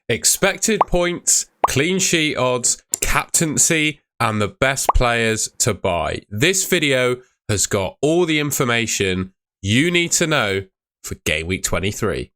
expected points, clean sheet odds, captaincy, and the best players to buy. This video has got all the information you need to know for Game Week 23.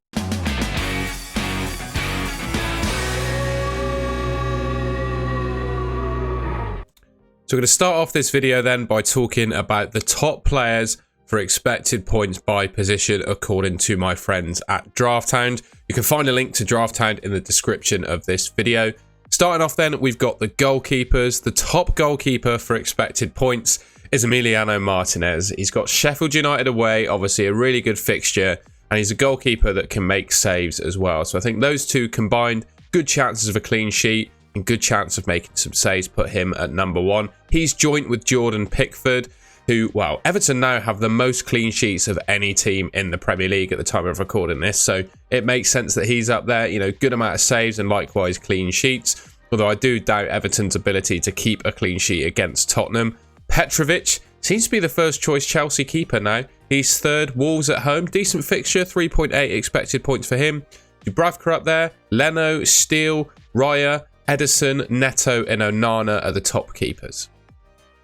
So we're going to start off this video then by talking about the top players for expected points by position according to my friends at DraftHound. You can find a link to DraftHound in the description of this video. Starting off then, we've got the goalkeepers. The top goalkeeper for expected points is Emiliano Martinez. He's got Sheffield United away, obviously a really good fixture, and he's a goalkeeper that can make saves as well. So I think those two combined, good chances of a clean sheet and good chance of making some saves, put him at number one. He's joint with Jordan Pickford, who, well, Everton now have the most clean sheets of any team in the Premier League at the time of recording this. So it makes sense that he's up there, you know, good amount of saves and likewise clean sheets. Although I do doubt Everton's ability to keep a clean sheet against Tottenham. Petrovic seems to be the first choice Chelsea keeper now. He's third, Wolves at home. Decent fixture, 3.8 expected points for him. Dubravka up there, Leno, Steele, Raya, Edison, Neto and Onana are the top keepers.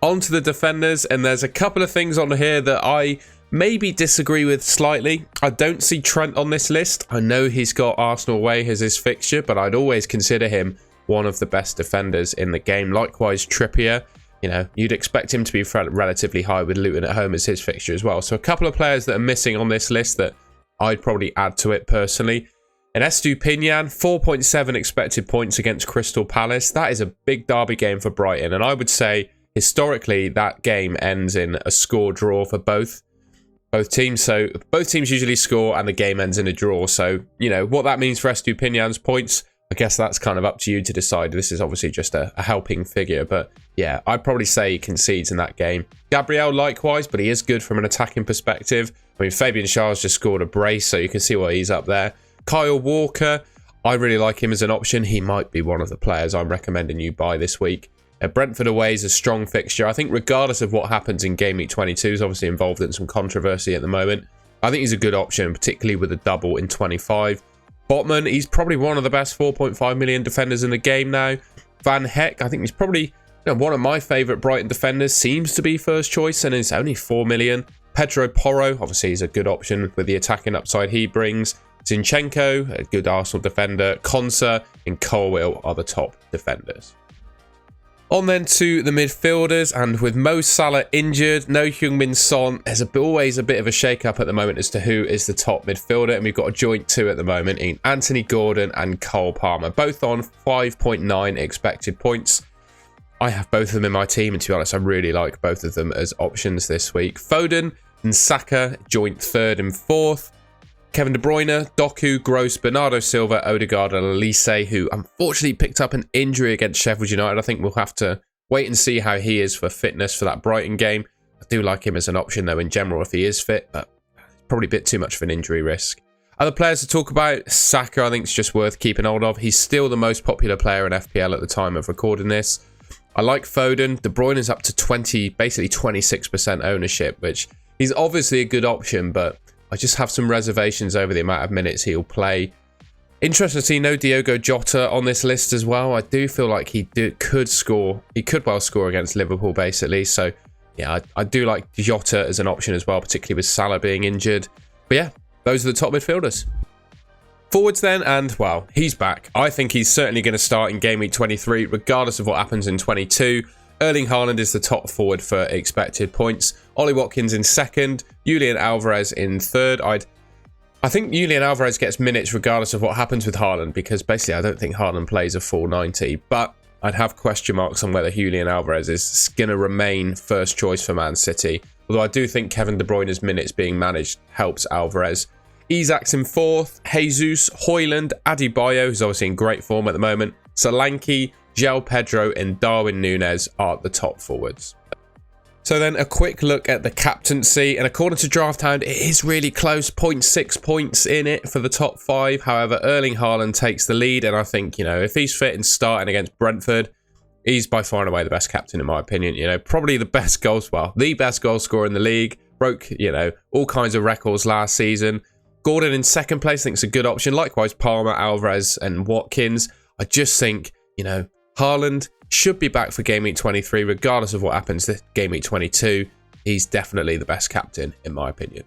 On to the defenders, and there's a couple of things on here that I maybe disagree with slightly. I don't see Trent on this list. I know he's got Arsenal away as his fixture, but I'd always consider him one of the best defenders in the game. Likewise, Trippier, you know, you'd expect him to be relatively high with Luton at home as his fixture as well. So a couple of players that are missing on this list that I'd probably add to it personally. And Estupinian, 4.7 expected points against Crystal Palace. That is a big derby game for Brighton. And I would say, historically, that game ends in a score draw for both teams. So both teams usually score and the game ends in a draw. So, you know, what that means for Estupinian's points, I guess that's kind of up to you to decide. This is obviously just a helping figure. But yeah, I'd probably say he concedes in that game. Gabriel, likewise, but he is good from an attacking perspective. I mean, Fabian Schär's just scored a brace, so you can see why he's up there. Kyle Walker, I really like him as an option. He might be one of the players I'm recommending you buy this week. Brentford away is a strong fixture. I think regardless of what happens in Game Week 22, is obviously involved in some controversy at the moment. I think he's a good option, particularly with a double in 25. Botman, he's probably one of the best 4.5 million defenders in the game now. Van Heck, I think he's probably one of my favourite Brighton defenders. Seems to be first choice and is only 4 million. Pedro Porro, obviously he's a good option with the attacking upside he brings. Zinchenko, a good Arsenal defender. Konsa and Colwill are the top defenders. On then to the midfielders, and with Mo Salah injured, no Heung-min Son, there's always a bit of a shake-up at the moment as to who is the top midfielder, and we've got a joint two at the moment in Anthony Gordon and Cole Palmer, both on 5.9 expected points. I have both of them in my team, and to be honest, I really like both of them as options this week. Foden and Saka joint third and fourth. Kevin De Bruyne, Doku, Gross, Bernardo Silva, Odegaard and Elise, who unfortunately picked up an injury against Sheffield United. I think we'll have to wait and see how he is for fitness for that Brighton game. I do like him as an option, though, in general, if he is fit, but probably a bit too much of an injury risk. Other players to talk about, Saka, I think, is just worth keeping hold of. He's still the most popular player in FPL at the time of recording this. I like Foden. De Bruyne is up to basically 26% ownership, which he's obviously a good option, but I just have some reservations over the amount of minutes he'll play. Interesting to see no Diogo Jota on this list as well. I do feel like he could score. He could well score against Liverpool, basically. So, yeah, I do like Jota as an option as well, particularly with Salah being injured. But yeah, those are the top midfielders. Forwards then, and, well, he's back. I think he's certainly going to start in Game Week 23, regardless of what happens in 22. Erling Haaland is the top forward for expected points. Ollie Watkins in second. Julian Alvarez in third. I think Julian Alvarez gets minutes regardless of what happens with Haaland, because basically I don't think Haaland plays a full 90. But I'd have question marks on whether Julian Alvarez is going to remain first choice for Man City. Although I do think Kevin De Bruyne's minutes being managed helps Alvarez. Isak's in fourth. Jesus, Højlund, Adebayo, who's obviously in great form at the moment. Solanke, João Pedro and Darwin Núñez are the top forwards. So then a quick look at the captaincy, and according to DraftHound, it is really close, 0.6 points in it for the top five. However, Erling Haaland takes the lead, and I think, you know, if he's fit and starting against Brentford, he's by far and away the best captain in my opinion. You know, probably the best the best goal scorer in the league. Broke, you know, all kinds of records last season. Gordon in second place, I think it's a good option. Likewise, Palmer, Alvarez, and Watkins. I just think, Haaland should be back for game week 23, regardless of what happens this game week 22. He's definitely the best captain, in my opinion.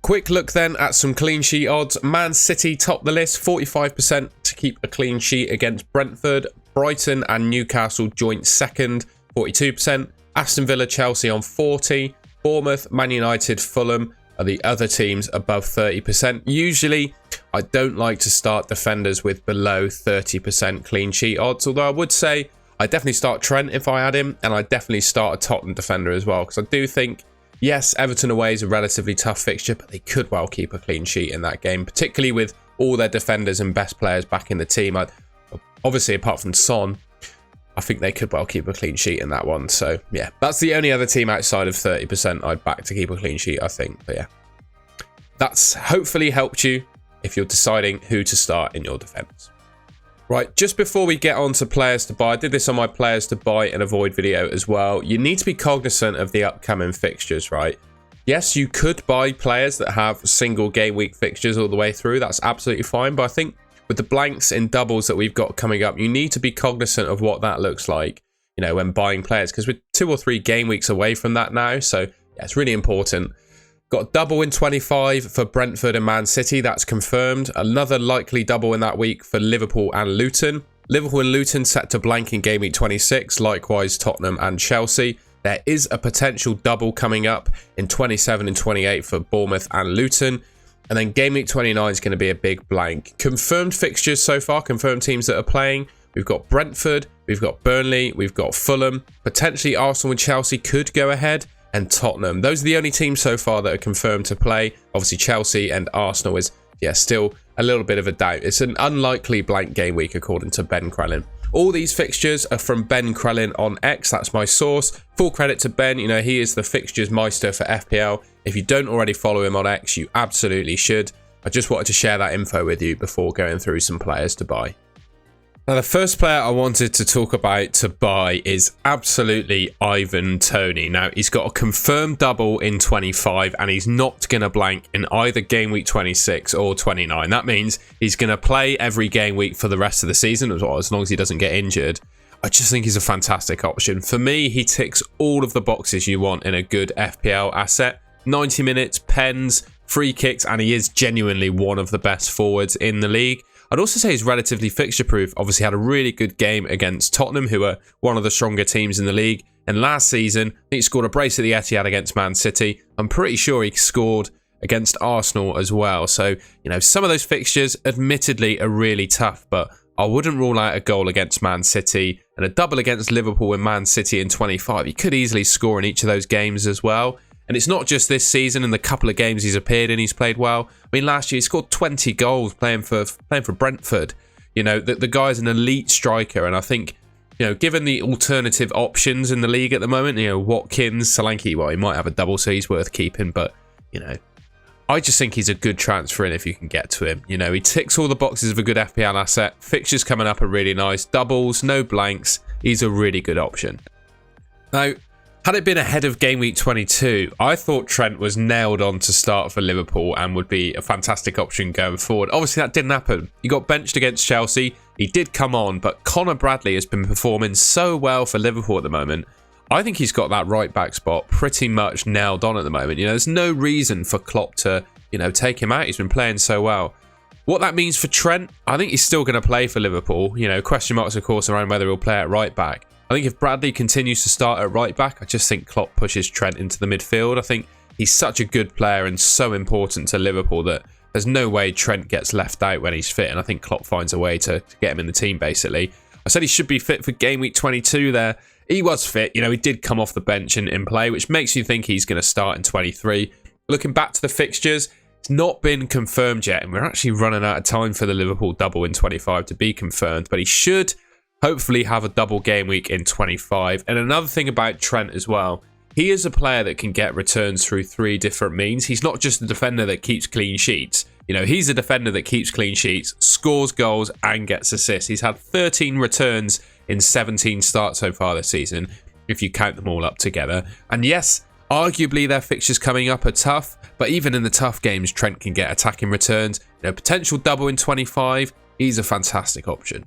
Quick look then at some clean sheet odds. Man City top the list, 45% to keep a clean sheet against Brentford. Brighton and Newcastle joint second, 42%. Aston Villa, Chelsea on 40%. Bournemouth, Man United, Fulham are the other teams above 30%. Usually, I don't like to start defenders with below 30% clean sheet odds, although I would say I definitely start Trent if I had him, and I definitely start a Tottenham defender as well, because I do think, yes, Everton away is a relatively tough fixture, but they could well keep a clean sheet in that game, particularly with all their defenders and best players back in the team. Obviously, apart from Son, I think they could well keep a clean sheet in that one. So, yeah, that's the only other team outside of 30% I'd back to keep a clean sheet, I think. But, yeah, that's hopefully helped you if you're deciding who to start in your defence. Right, just before we get on to players to buy, I did this on my players to buy and avoid video as well. You need to be cognizant of the upcoming fixtures, right? Yes, you could buy players that have single game week fixtures all the way through. That's absolutely fine. But I think with the blanks and doubles that we've got coming up, you need to be cognizant of what that looks like, when buying players, because we're 2 or 3 game weeks away from that now. So, yeah, it's really important. Got double in 25 for Brentford and Man City. That's confirmed. Another likely double in that week for Liverpool and Luton. Liverpool and Luton set to blank in game week 26. Likewise, Tottenham and Chelsea. There is a potential double coming up in 27 and 28 for Bournemouth and Luton. And then game week 29 is going to be a big blank. Confirmed fixtures so far, confirmed teams that are playing. We've got Brentford, we've got Burnley, we've got Fulham. Potentially Arsenal and Chelsea could go ahead. And Tottenham. Those are the only teams so far that are confirmed to play. Obviously, Chelsea and Arsenal is, still a little bit of a doubt. It's an unlikely blank game week, according to Ben Crellin. All these fixtures are from Ben Crellin on X. That's my source. Full credit to Ben. He is the fixtures meister for FPL. If you don't already follow him on X, you absolutely should. I just wanted to share that info with you before going through some players to buy. Now, the first player I wanted to talk about to buy is absolutely Ivan Toney. Now, he's got a confirmed double in 25, and he's not going to blank in either game week 26 or 29. That means he's going to play every game week for the rest of the season, as long as he doesn't get injured. I just think he's a fantastic option. For me, he ticks all of the boxes you want in a good FPL asset. 90 minutes, pens, free kicks, and he is genuinely one of the best forwards in the league. I'd also say he's relatively fixture-proof. Obviously had a really good game against Tottenham, who are one of the stronger teams in the league. And last season, I think he scored a brace at the Etihad against Man City. I'm pretty sure he scored against Arsenal as well. So, some of those fixtures, admittedly, are really tough. But I wouldn't rule out a goal against Man City and a double against Liverpool and Man City in 25. He could easily score in each of those games as well. And it's not just this season and the couple of games he's appeared in, he's played well. I mean, last year he scored 20 goals playing for Brentford. The guy's an elite striker, and I think, given the alternative options in the league at the moment, Watkins, Solanke, well, he might have a double, so he's worth keeping, but, I just think he's a good transfer in if you can get to him. He ticks all the boxes of a good FPL asset. Fixtures coming up are really nice. Doubles, no blanks. He's a really good option. Now, had it been ahead of game week 22, I thought Trent was nailed on to start for Liverpool and would be a fantastic option going forward. Obviously, that didn't happen. He got benched against Chelsea. He did come on, but Connor Bradley has been performing so well for Liverpool at the moment. I think he's got that right-back spot pretty much nailed on at the moment. There's no reason for Klopp to, take him out. He's been playing so well. What that means for Trent, I think he's still going to play for Liverpool. Question marks, of course, around whether he'll play at right-back. I think if Bradley continues to start at right back, I just think Klopp pushes Trent into the midfield. I think he's such a good player and so important to Liverpool that there's no way Trent gets left out when he's fit. And I think Klopp finds a way to get him in the team, basically. I said he should be fit for game week 22 there. He was fit. He did come off the bench in play, which makes you think he's going to start in 23. Looking back to the fixtures, it's not been confirmed yet. And we're actually running out of time for the Liverpool double in 25 to be confirmed. But he should hopefully have a double game week in 25. And another thing about Trent as well, he is a player that can get returns through 3 different means. He's not just a defender that keeps clean sheets. He's a defender that keeps clean sheets, scores goals and gets assists. He's had 13 returns in 17 starts so far this season, if you count them all up together. And yes, Arguably, their fixtures coming up are tough, but even in the tough games, Trent can get attacking returns. You know, potential double in 25. He's a fantastic option.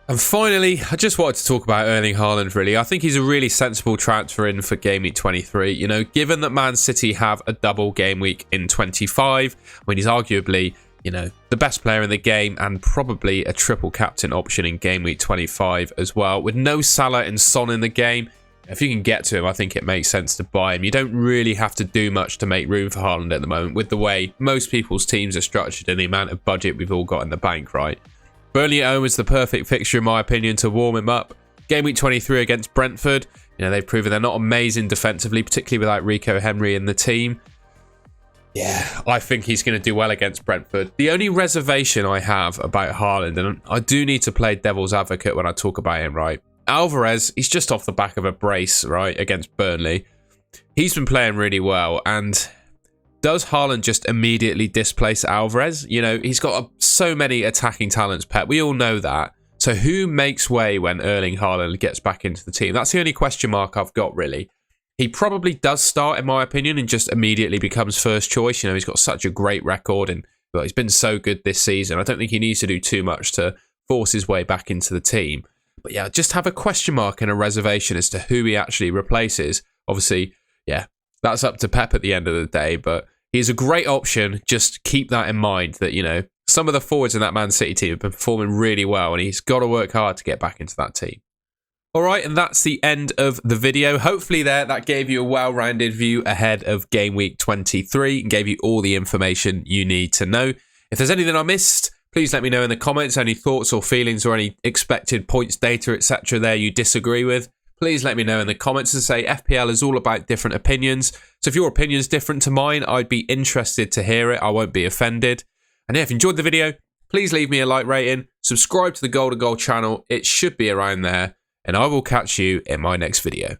And finally, I just wanted to talk about Erling Haaland, really. I think he's a really sensible transfer in for Game Week 23. You know, given that Man City have a double game week in 25, when he's arguably, you know, the best player in the game and probably a triple captain option in Game Week 25 as well. With no Salah and Son in the game, if you can get to him, I think it makes sense to buy him. You don't really have to do much to make room for Haaland at the moment with the way most people's teams are structured and the amount of budget we've all got in the bank, right? Burnley at home is the perfect fixture, in my opinion, to warm him up. Game week 23 against Brentford. You know, they've proven they're not amazing defensively, particularly without Rico Henry in the team. Yeah, I think he's going to do well against Brentford. The only reservation I have about Haaland, and I do need to play devil's advocate when I talk about him, right? Alvarez, he's just off the back of a brace, right, against Burnley. He's been playing really well, and does Haaland just immediately displace Alvarez? You know, he's got so many attacking talents, Pep. We all know that. So who makes way when Erling Haaland gets back into the team? That's the only question mark I've got, really. He probably does start, in my opinion, and just immediately becomes first choice. You know, he's got such a great record, and well, he's been so good this season. I don't think he needs to do too much to force his way back into the team. But yeah, just have a question mark and a reservation as to who he actually replaces. Obviously, yeah, that's up to Pep at the end of the day, but he's a great option. Just keep that in mind that, you know, some of the forwards in that Man City team have been performing really well, and he's got to work hard to get back into that team. All right, and that's the end of the video. Hopefully that gave you a well-rounded view ahead of Game Week 23 and gave you all the information you need to know. If there's anything I missed, please let me know in the comments. Any thoughts or feelings or any expected points, data, etc. there you disagree with. Please let me know in the comments and say FPL is all about different opinions. So if your opinion is different to mine, I'd be interested to hear it. I won't be offended. And if you enjoyed the video, please leave me a like rating. Subscribe to the Goal to Goal channel. It should be around there. And I will catch you in my next video.